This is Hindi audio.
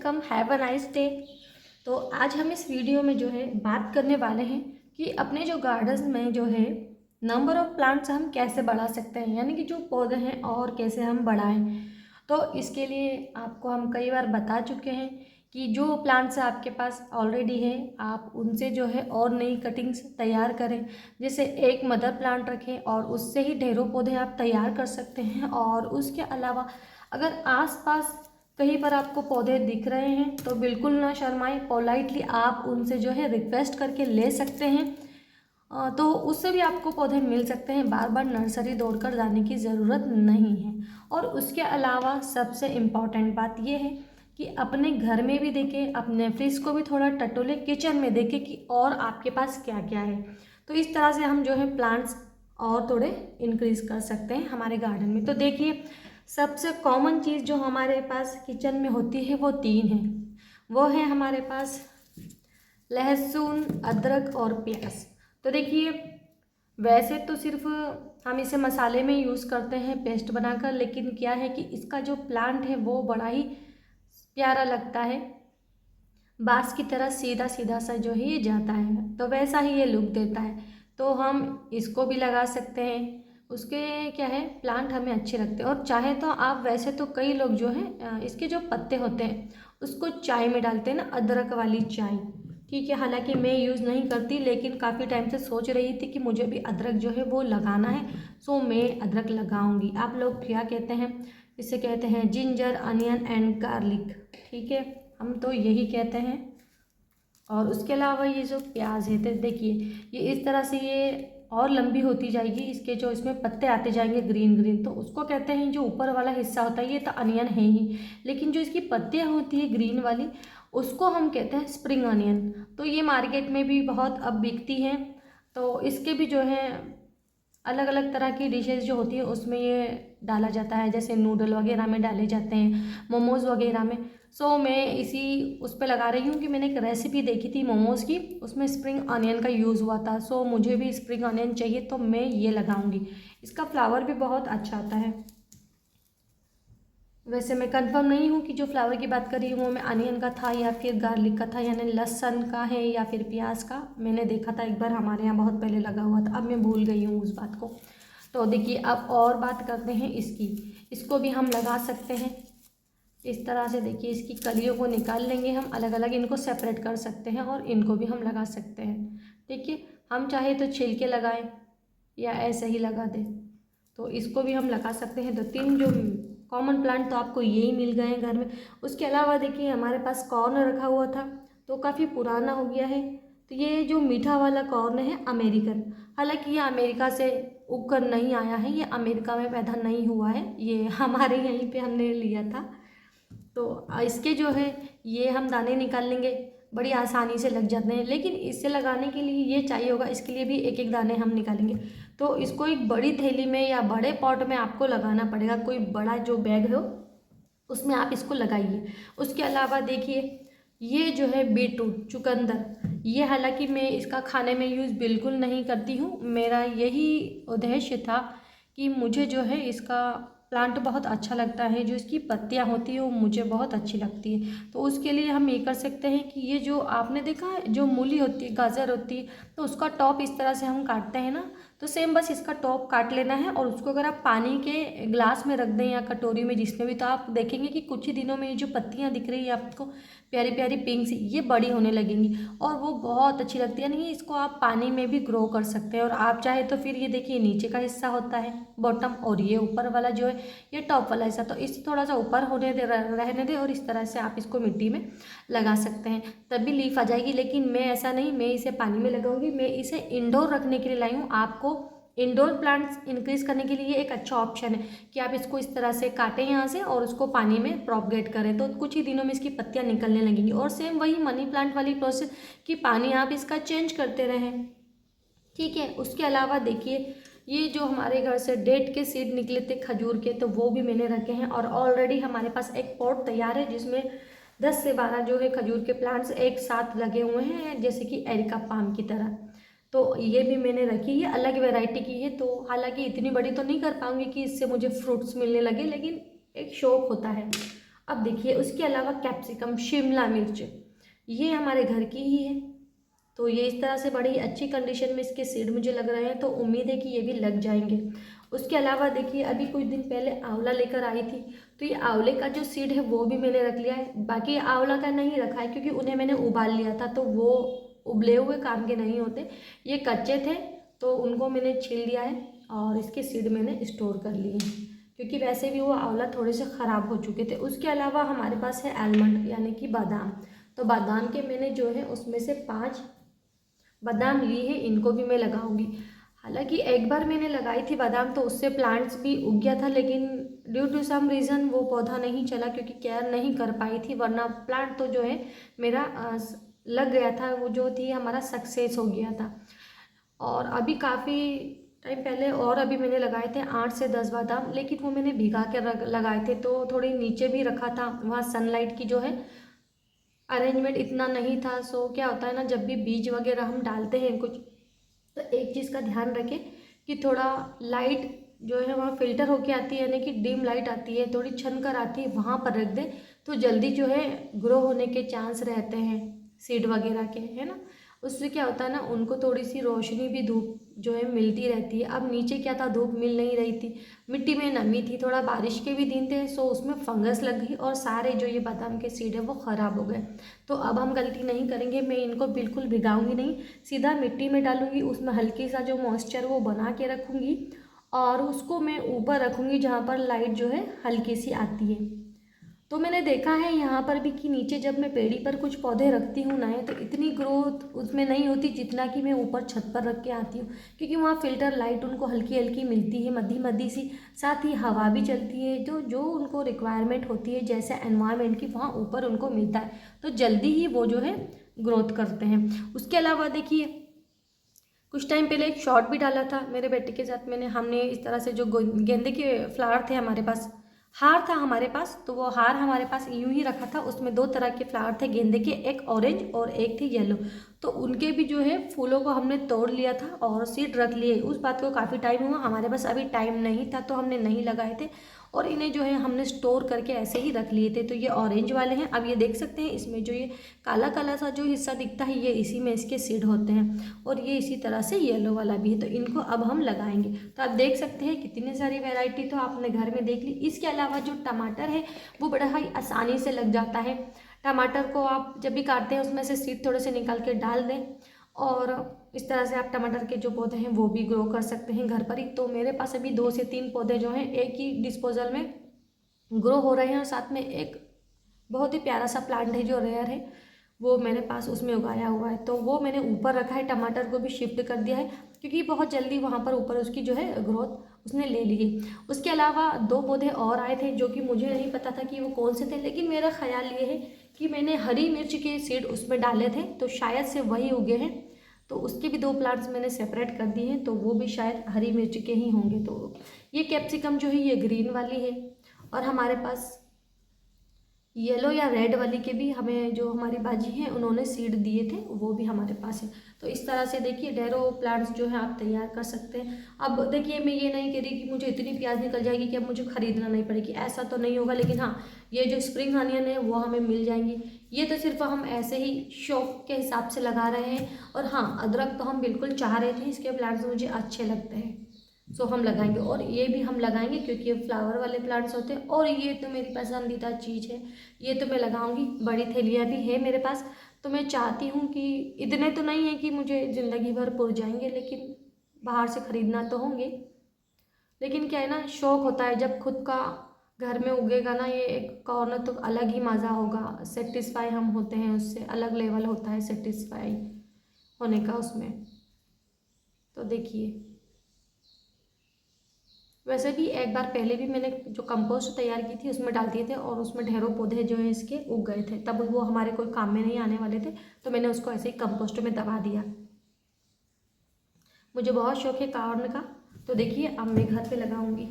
Welcome, have a nice day. तो आज हम इस वीडियो में जो है बात करने वाले हैं कि अपने जो गार्डन में जो है नंबर ऑफ़ प्लांट्स हम कैसे बढ़ा सकते हैं, यानी कि जो पौधे हैं और कैसे हम बढ़ाएं। तो इसके लिए आपको हम कई बार बता चुके हैं कि जो प्लांट्स आपके पास ऑलरेडी है आप उनसे जो है और नई कटिंग्स तैयार करें। जैसे एक मदर प्लांट रखें और उससे ही ढेरों पौधे आप तैयार कर सकते हैं। और उसके अलावा अगर आसपास कहीं पर आपको पौधे दिख रहे हैं तो बिल्कुल ना शर्माएं, पोलाइटली आप उनसे जो है रिक्वेस्ट करके ले सकते हैं। तो उससे भी आपको पौधे मिल सकते हैं, बार बार नर्सरी दौड़कर जाने की ज़रूरत नहीं है। और उसके अलावा सबसे इम्पॉर्टेंट बात यह है कि अपने घर में भी देखें, अपने फ्रिज को भी थोड़ा टटोले, किचन में देखें कि और आपके पास क्या क्या है। तो इस तरह से हम जो है प्लांट्स और थोड़े इंक्रीज़ कर सकते हैं हमारे गार्डन में। तो देखिए, सबसे कॉमन चीज़ जो हमारे पास किचन में होती है वो तीन है। वो है हमारे पास लहसुन, अदरक और प्याज। तो देखिए, वैसे तो सिर्फ हम इसे मसाले में यूज़ करते हैं पेस्ट बनाकर, लेकिन क्या है कि इसका जो प्लांट है वो बड़ा ही प्यारा लगता है। बाँस की तरह सीधा सीधा सा जो है ये जाता है, तो वैसा ही ये लुक देता है। तो हम इसको भी लगा सकते हैं। उसके क्या है, प्लांट हमें अच्छे लगते हैं। और चाहे तो आप, वैसे तो कई लोग जो हैं इसके जो पत्ते होते हैं उसको चाय में डालते हैं ना, अदरक वाली चाय। ठीक है, हालांकि मैं यूज़ नहीं करती, लेकिन काफ़ी टाइम से सोच रही थी कि मुझे भी अदरक जो है वो लगाना है। सो मैं अदरक लगाऊंगी। आप लोग क्या कहते हैं? इसे कहते हैं जिंजर, अनियन एंड गार्लिक। ठीक है, हम तो यही कहते हैं। और उसके अलावा ये जो प्याज है, तो देखिए ये इस तरह से ये और लंबी होती जाएगी, इसके जो इसमें पत्ते आते जाएंगे ग्रीन ग्रीन, तो उसको कहते हैं, जो ऊपर वाला हिस्सा होता है ये तो अनियन है ही, लेकिन जो इसकी पत्तियाँ होती है ग्रीन वाली उसको हम कहते हैं स्प्रिंग अनियन। तो ये मार्केट में भी बहुत अब बिकती हैं। तो इसके भी जो है अलग अलग तरह की डिशेस जो होती है उसमें ये डाला जाता है, जैसे नूडल वगैरह में डाले जाते हैं, मोमोज़ वगैरह में। सो मैं इसी उस पर लगा रही हूँ कि मैंने एक रेसिपी देखी थी मोमोज़ की, उसमें स्प्रिंग अनियन का यूज़ हुआ था। सो मुझे भी स्प्रिंग अनियन चाहिए तो मैं ये लगाऊंगी। इसका फ्लावर भी बहुत अच्छा आता है। वैसे मैं कंफर्म नहीं हूँ कि जो फ्लावर की बात कर रही हूँ वो मैं अनियन का था या फिर गार्लिक का था, यानी लहसुन का है या फिर प्याज का। मैंने देखा था एक बार, हमारे यहाँ बहुत पहले लगा हुआ था, अब मैं भूल गई हूँ उस बात को। तो देखिए, अब और बात करते हैं इसकी। इसको भी हम लगा सकते हैं इस तरह से। देखिए, इसकी कलियों को निकाल लेंगे हम, अलग अलग इनको सेपरेट कर सकते हैं और इनको भी हम लगा सकते हैं। देखिए, हम चाहे तो छिलके लगाएं या ऐसे ही लगा दें, तो इसको भी हम लगा सकते हैं। तो तीन जो कॉमन प्लांट तो आपको यही मिल गए हैं घर में। उसके अलावा देखिए, हमारे पास कॉर्न रखा हुआ था तो काफ़ी पुराना हो गया है। तो ये जो मीठा वाला कॉर्न है अमेरिकन, हालांकि ये अमेरिका से उगकर नहीं आया है, ये अमेरिका में पैदा नहीं हुआ है, ये हमारे यहीं पे हमने लिया था। तो इसके जो है ये हम दाने निकाल लेंगे, बड़ी आसानी से लग जाते हैं। लेकिन इसे लगाने के लिए ये चाहिए होगा, इसके लिए भी एक एक दाने हम निकालेंगे। तो इसको एक बड़ी थैली में या बड़े पॉट में आपको लगाना पड़ेगा, कोई बड़ा जो बैग हो उसमें आप इसको लगाइए। उसके अलावा देखिए, ये जो है बीटरूट, चुकंदर, ये हालांकि मैं इसका खाने में यूज़ बिल्कुल नहीं करती हूँ। मेरा यही उद्देश्य था कि मुझे जो है इसका प्लांट बहुत अच्छा लगता है, जो इसकी पत्तियाँ होती है वो मुझे बहुत अच्छी लगती है। तो उसके लिए हम ये कर सकते हैं कि ये जो आपने देखा है जो मूली होती है, गाजर होती है, तो उसका टॉप इस तरह से हम काटते हैं ना, तो सेम बस इसका टॉप काट लेना है। और उसको अगर आप पानी के ग्लास में रख दें या कटोरी में, जिसमें भी, तो आप देखेंगे कि कुछ ही दिनों में ये जो पत्तियाँ दिख रही है आपको प्यारी प्यारी पिंक सी, ये बड़ी होने लगेंगी और वो बहुत अच्छी लगती है। यानी इसको आप पानी में भी ग्रो कर सकते हैं। और आप चाहे तो फिर ये देखिए, नीचे का हिस्सा होता है बॉटम, और ये ऊपर वाला जो है ये टॉप वाला हिस्सा, तो इसे थोड़ा सा ऊपर होने दे, रहने दे, और इस तरह से आप इसको मिट्टी में लगा सकते हैं, तभी लीफ आ जाएगी। लेकिन मैं ऐसा नहीं, मैं इसे पानी में लगाऊंगी। मैं इसे इंडोर रखने के लिए लाई हूँ। आपको इंडोर प्लांट्स इंक्रीज करने के लिए एक अच्छा ऑप्शन है कि आप इसको इस तरह से काटें यहाँ से और उसको पानी में प्रोपगेट करें, तो कुछ ही दिनों में इसकी पत्तियाँ निकलने लगेंगी। और सेम वही मनी प्लांट वाली प्रोसेस कि पानी आप इसका चेंज करते रहें। ठीक है, उसके अलावा देखिए, ये जो हमारे घर से डेट के सीड निकले थे खजूर के, तो वो भी मैंने रखे हैं। और ऑलरेडी हमारे पास एक पॉट तैयार है जिसमें 10 से 12 जो है खजूर के प्लांट्स एक साथ लगे हुए हैं, जैसे कि एरिका पाम की तरह। तो ये भी मैंने रखी है, अलग वैरायटी की है। तो हालांकि इतनी बड़ी तो नहीं कर पाऊंगी कि इससे मुझे फ्रूट्स मिलने लगे, लेकिन एक शौक होता है। अब देखिए उसके अलावा कैप्सिकम, शिमला मिर्च, ये हमारे घर की ही है, तो ये इस तरह से बड़ी अच्छी कंडीशन में इसके सीड मुझे लग रहे हैं, तो उम्मीद है कि ये भी लग जाएंगे। उसके अलावा देखिए अभी कुछ दिन पहले आंवला लेकर आई थी, तो ये आंवले का जो सीड है वो भी मैंने रख लिया है। बाकी आंवला का नहीं रखा है क्योंकि उन्हें मैंने उबाल लिया था, तो वो उबले हुए काम के नहीं होते, ये कच्चे थे तो उनको मैंने छील लिया है और इसके सीड मैंने स्टोर कर लिए हैं, क्योंकि वैसे भी वो आंवला थोड़े से ख़राब हो चुके थे। उसके अलावा हमारे पास है आलमंड यानी कि बादाम, तो बादाम के मैंने जो है उसमें से 5 बादाम ली है, इनको भी मैं लगाऊंगी। हालांकि एक बार मैंने लगाई थी बादाम तो उससे प्लांट्स भी उग गया था, लेकिन ड्यू टू सम रीज़न वो पौधा नहीं चला क्योंकि केयर नहीं कर पाई थी, वरना प्लांट तो जो है मेरा लग गया था, वो जो थी हमारा सक्सेस हो गया था। और अभी काफ़ी टाइम पहले और अभी मैंने लगाए थे 8 से 10 बादाम, लेकिन वो मैंने भिगा के लगाए थे, तो थोड़ी नीचे भी रखा था, वहाँ सनलाइट की जो है अरेंजमेंट इतना नहीं था। सो क्या होता है ना, जब भी बीज वगैरह हम डालते हैं कुछ, तो एक चीज़ का ध्यान रखें कि थोड़ा लाइट जो है वहाँ फिल्टर होके आती है, यानी कि डिम लाइट आती है, थोड़ी छन कर आती है, वहाँ पर रख दें तो जल्दी जो है ग्रो होने के चांस रहते हैं सीड वगैरह के, है ना। उससे क्या होता है ना, उनको थोड़ी सी रोशनी भी, धूप जो है मिलती रहती है। अब नीचे क्या था, धूप मिल नहीं रही थी, मिट्टी में नमी थी, थोड़ा बारिश के भी दिन थे, सो उसमें फंगस लग गई और सारे जो ये बादाम के सीड है वो ख़राब हो गए। तो अब हम गलती नहीं करेंगे, मैं इनको बिल्कुल भिगाऊंगी नहीं, सीधा मिट्टी में डालूंगी, उसमें हल्की सा जो मॉइस्चर वो बना के रखूँगी और उसको मैं ऊपर रखूँगी जहाँ पर लाइट जो है हल्की सी आती है। तो मैंने देखा है यहाँ पर भी कि नीचे जब मैं पेड़ी पर कुछ पौधे रखती हूँ नए, तो इतनी ग्रोथ उसमें नहीं होती जितना कि मैं ऊपर छत पर रख के आती हूँ, क्योंकि वहाँ फिल्टर लाइट उनको हल्की हल्की मिलती है, मद्दी मद्दी सी, साथ ही हवा भी चलती है, जो जो उनको रिक्वायरमेंट होती है जैसे एनवायरनमेंट की, वहाँ ऊपर उनको मिलता है, तो जल्दी ही वो जो है ग्रोथ करते हैं। उसके अलावा देखिए कुछ टाइम पहले एक शॉर्ट भी डाला था मेरे बेटे के साथ मैंने, हमने इस तरह से जो गेंदे के फ्लावर थे, हमारे पास हार था हमारे पास, तो वो हार हमारे पास यूं ही रखा था, उसमें 2 तरह के फ्लावर थे गेंदे के, एक ऑरेंज और एक थे येलो, तो उनके भी जो है फूलों को हमने तोड़ लिया था और सीड रख लिए। उस बात को काफ़ी टाइम हुआ, हमारे पास अभी टाइम नहीं था तो हमने नहीं लगाए थे, और इन्हें जो है हमने स्टोर करके ऐसे ही रख लिए थे। तो ये ऑरेंज वाले हैं, अब ये देख सकते हैं इसमें जो ये काला काला सा जो हिस्सा दिखता है, ये इसी में इसके सीड होते हैं, और ये इसी तरह से येलो वाला भी है, तो इनको अब हम लगाएंगे। तो आप देख सकते हैं कितनी सारी वैरायटी तो आपने घर में देख ली। इसके अलावा जो टमाटर है वो बड़ा ही आसानी से लग जाता है। टमाटर को आप जब भी काटते हैं उसमें से सीड थोड़े से निकाल के डाल दें, और इस तरह से आप टमाटर के जो पौधे हैं वो भी ग्रो कर सकते हैं घर पर ही। तो मेरे पास अभी 2 से 3 पौधे जो हैं एक ही डिस्पोजल में ग्रो हो रहे हैं, और साथ में एक बहुत ही प्यारा सा प्लांट है जो रेयर है, वो मेरे पास उसमें उगाया हुआ है, तो वो मैंने ऊपर रखा है। टमाटर को भी शिफ्ट कर दिया है क्योंकि बहुत जल्दी वहाँ पर ऊपर उसकी जो है ग्रोथ उसने ले ली है। उसके अलावा 2 पौधे और आए थे जो कि मुझे नहीं पता था कि वो कौन से थे, लेकिन मेरा ख्याल ये है कि मैंने हरी मिर्च के सीड उसमें डाले थे, तो शायद से वही उगे हैं। तो उसके भी 2 प्लांट्स मैंने सेपरेट कर दिए हैं, तो वो भी शायद हरी मिर्च के ही होंगे। तो ये कैप्सिकम जो है ये ग्रीन वाली है, और हमारे पास येलो या रेड वाली के भी हमें जो हमारी बाजी हैं उन्होंने सीड दिए थे, वो भी हमारे पास है। तो इस तरह से देखिए ढेरों प्लांट्स जो है आप तैयार कर सकते हैं। अब देखिए मैं ये नहीं कह रही कि मुझे इतनी प्याज निकल जाएगी कि अब मुझे ख़रीदना नहीं पड़ेगी, ऐसा तो नहीं होगा, लेकिन हाँ ये जो स्प्रिंग अनियन है वो हमें मिल जाएंगी। ये तो सिर्फ हम ऐसे ही शौक के हिसाब से लगा रहे हैं, और हाँ अदरक तो हम बिल्कुल चाह रहे थे, इसके प्लांट्स मुझे अच्छे लगते हैं, सो हम लगाएंगे, और ये भी हम लगाएंगे क्योंकि ये फ्लावर वाले प्लांट्स होते हैं, और ये तो मेरी पसंदीदा चीज़ है, ये तो मैं लगाऊंगी। बड़ी थैलियाँ भी है मेरे पास, तो मैं चाहती हूँ कि इतने तो नहीं है कि मुझे ज़िंदगी भर पुर जाएंगे, लेकिन बाहर से ख़रीदना तो होंगे। लेकिन क्या है ना, शौक़ होता है जब खुद का घर में उगेगा ना, ये एक कॉर्नर तो अलग ही मज़ा होगा, सेटिस्फाई हम होते हैं उससे, अलग लेवल होता है सेटिस्फाई होने का उसमें। तो देखिए वैसे भी एक बार पहले भी मैंने जो कंपोस्ट तैयार की थी उसमें डाल दिए थे, और उसमें ढेरों पौधे जो हैं इसके उग गए थे, तब वो हमारे कोई काम में नहीं आने वाले थे, तो मैंने उसको ऐसे ही कंपोस्ट में दबा दिया। मुझे बहुत शौक है कॉर्न का, तो देखिए अब मैं घर पे लगाऊंगी।